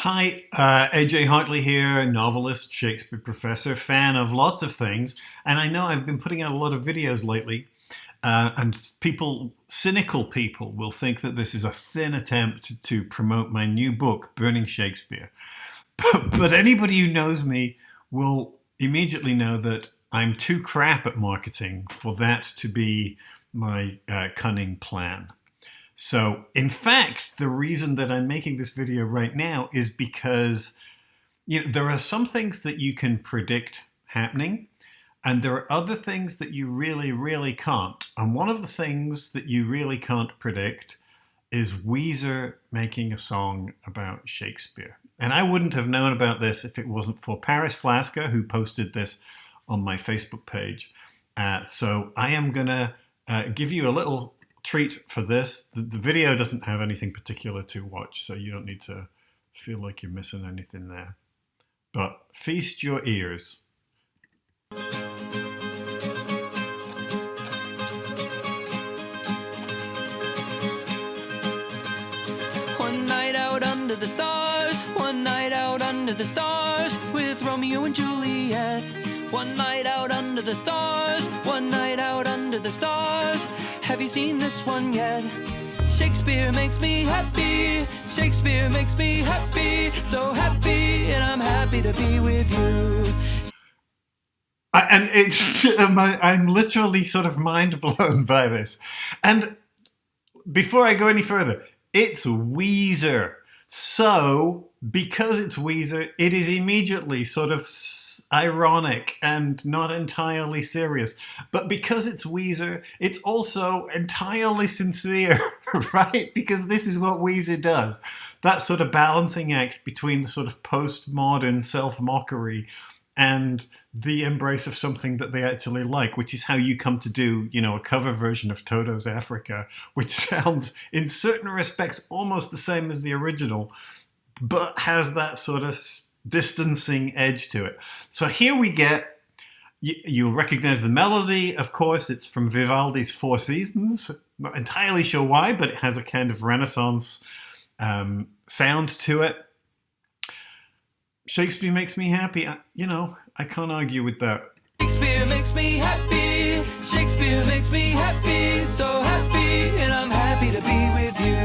Hi, AJ Hartley here, novelist, Shakespeare professor, fan of lots of things. And I know I've been putting out a lot of videos lately, and cynical people will think that this is a thin attempt to promote my new book, Burning Shakespeare. But anybody who knows me will immediately know that I'm too crap at marketing for that to be my cunning plan. So, in fact, the reason that I'm making this video right now is because there are some things that you can predict happening, and there are other things that you really, really can't. And one of the things that you really can't predict is Weezer making a song about Shakespeare. And I wouldn't have known about this if it wasn't for Paris Flasker, who posted this on my Facebook page. So I am going to give you a little treat for this. The video doesn't have anything particular to watch, so you don't need to feel like you're missing anything there. But feast your ears. One night out under the stars, one night out under the stars, with Romeo and Juliet. One night out under the stars, one night out under the stars. Have you seen this one yet? Shakespeare makes me happy, Shakespeare makes me happy, so happy, and I'm happy to be with you. I'm literally sort of mind blown by this. And before I go any further, it's Weezer. So, because it's Weezer, it is immediately sort of ironic and not entirely serious. But because it's Weezer, it's also entirely sincere, right? Because this is what Weezer does. That sort of balancing act between the sort of postmodern self-mockery and the embrace of something that they actually like, which is how you come to do, a cover version of Toto's Africa, which sounds in certain respects almost the same as the original, but has that sort of distancing edge to it. So here we get, you'll recognize the melody, of course, it's from Vivaldi's Four Seasons. Not entirely sure why, but it has a kind of Renaissance sound to it. Shakespeare makes me happy. I can't argue with that. Shakespeare makes me happy, Shakespeare makes me happy, so happy, and I'm happy to be with you.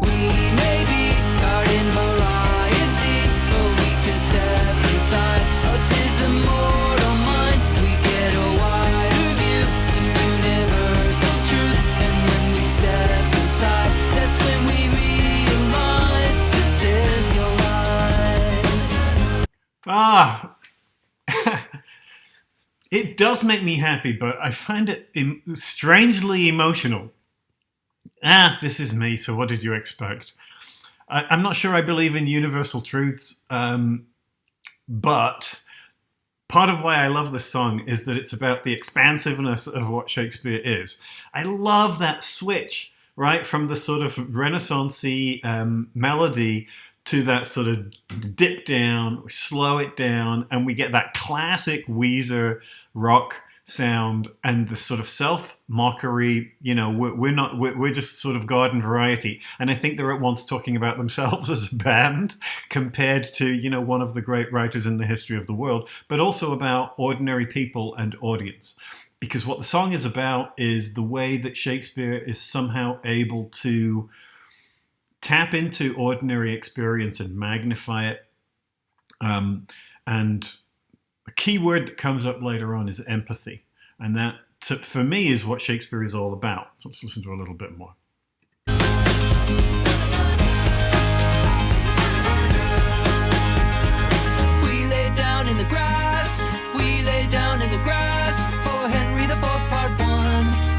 We may be garden variety, but we can step inside of his immortal mind. We get a wider view, some universal truth, and when we step inside, that's when we realize this is your life. It does make me happy, but I find it strangely emotional. This is me, so what did you expect? I'm not sure I believe in universal truths, but part of why I love this song is that it's about the expansiveness of what Shakespeare is. I love that switch, right, from the sort of Renaissance-y melody to that sort of dip down, we slow it down, and we get that classic Weezer rock sound and the sort of self-mockery. We're just sort of garden variety. And I think they're at once talking about themselves as a band compared to, one of the great writers in the history of the world, but also about ordinary people and audience. Because what the song is about is the way that Shakespeare is somehow able to tap into ordinary experience and magnify it. And a key word that comes up later on is empathy. And that, for me, is what Shakespeare is all about. So let's listen to a little bit more. We lay down in the grass, we lay down in the grass for Henry the Fourth, Part 1.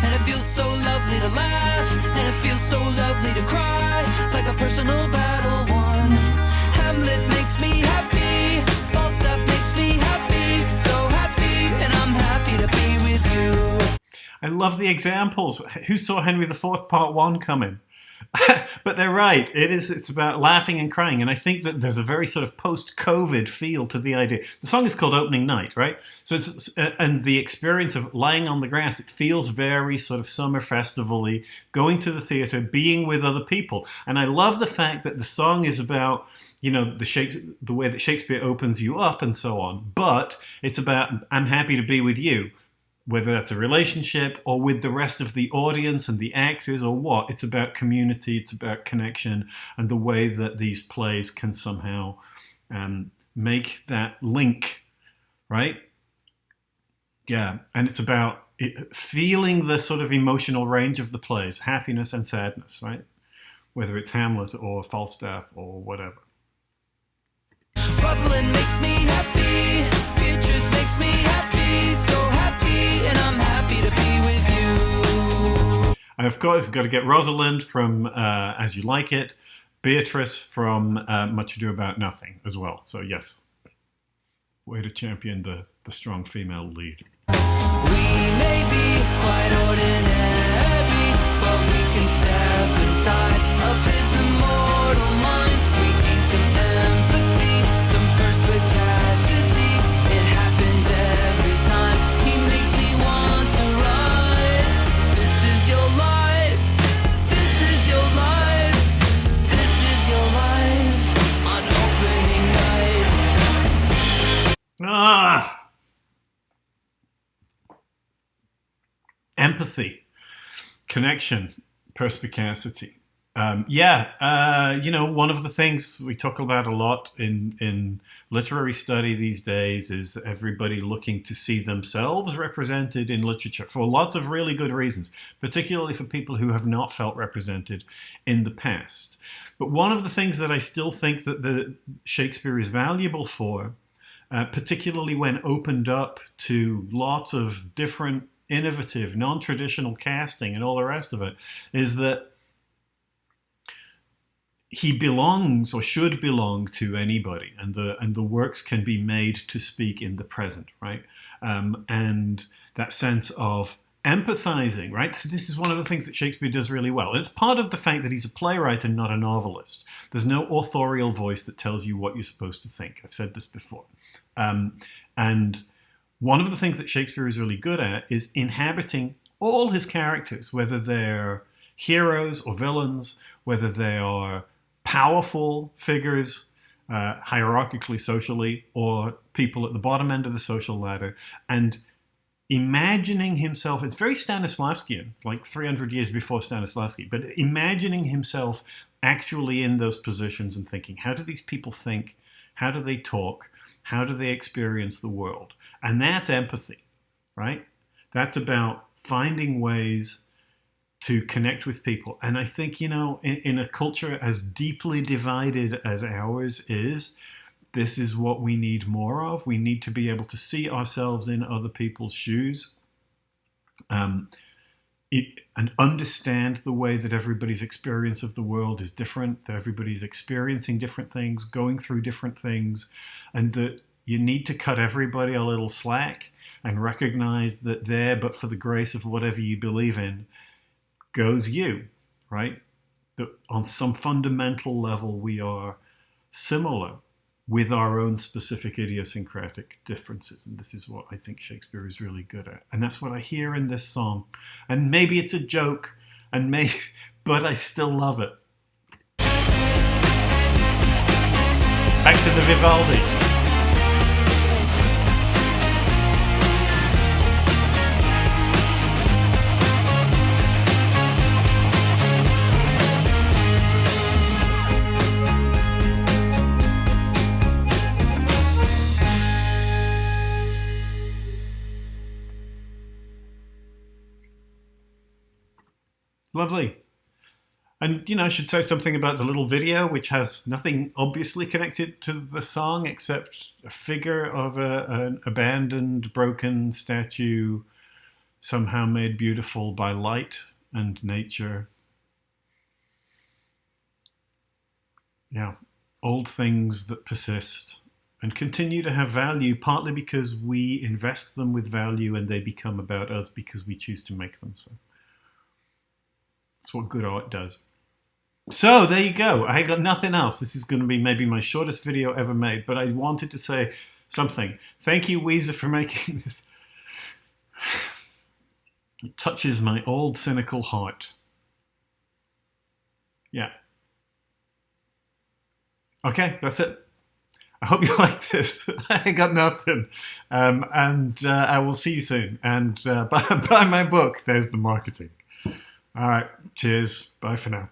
And it feels so lovely to laugh, and it feels so lovely to cry, like a personal battle won. Hamlet makes me happy, Falstaff makes me happy, so happy, and I'm happy to be with you. I love the examples. Who saw Henry IV Part 1 coming? But they're right. It's about laughing and crying, and I think that there's a very sort of post-COVID feel to the idea. The song is called "Opening Night," right? So and the experience of lying on the grass, it feels very sort of summer festival-y, going to the theater, being with other people. And I love the fact that the song is about, you know, the way that Shakespeare opens you up and so on. But it's about, I'm happy to be with you, whether that's a relationship or with the rest of the audience and the actors or what. It's about community, it's about connection, and the way that these plays can somehow make that link, right? Yeah, and it's about feeling the sort of emotional range of the plays, happiness and sadness, right? Whether it's Hamlet or Falstaff or whatever. Rosalind makes me happy, Beatrice makes me happy, so happy, and I'm happy to be with you. And of course, we've got to get Rosalind from As You Like It, Beatrice from Much Ado About Nothing as well. So yes, way to champion the strong female lead. We may be quite ordinary, but we can step inside of his immortal mind. We gain some empathy, some perspicacity. It happens every time. He makes me want to write. This is your life. This is your life. This is your life on opening night. Ah! Empathy, connection, perspicacity. You know, one of the things we talk about a lot in literary study these days is everybody looking to see themselves represented in literature for lots of really good reasons, particularly for people who have not felt represented in the past. But one of the things that I still think that the Shakespeare is valuable for, particularly when opened up to lots of different innovative, non-traditional casting and all the rest of it, is that he belongs or should belong to anybody, and the works can be made to speak in the present, right? And that sense of empathizing, right? This is one of the things that Shakespeare does really well. And it's part of the fact that he's a playwright and not a novelist. There's no authorial voice that tells you what you're supposed to think. I've said this before. And one of the things that Shakespeare is really good at is inhabiting all his characters, whether they're heroes or villains, whether they are powerful figures, hierarchically, socially, or people at the bottom end of the social ladder, and imagining himself, it's very Stanislavskian, like 300 years before Stanislavski, but imagining himself actually in those positions and thinking, how do these people think? How do they talk? How do they experience the world? And that's empathy, right? That's about finding ways to connect with people. And I think, you know, in a culture as deeply divided as ours is, this is what we need more of. We need to be able to see ourselves in other people's shoes, and understand the way that everybody's experience of the world is different, that everybody's experiencing different things, going through different things, and that you need to cut everybody a little slack and recognize that there, but for the grace of whatever you believe in, goes you, right? That on some fundamental level, we are similar with our own specific idiosyncratic differences. And this is what I think Shakespeare is really good at. And that's what I hear in this song. And maybe it's a joke, but I still love it. Back to the Vivaldi. Lovely. And, you know, I should say something about the little video, which has nothing obviously connected to the song except a figure of an abandoned, broken statue, somehow made beautiful by light and nature. Yeah, old things that persist and continue to have value, partly because we invest them with value and they become about us because we choose to make them so. That's what good art does. So there you go. I got nothing else. This is going to be maybe my shortest video ever made, but I wanted to say something. Thank you, Weezer, for making this. It touches my old cynical heart. Yeah. Okay, that's it. I hope you like this. I got nothing. And I will see you soon. And buy my book. There's the marketing. All right. Cheers. Bye for now.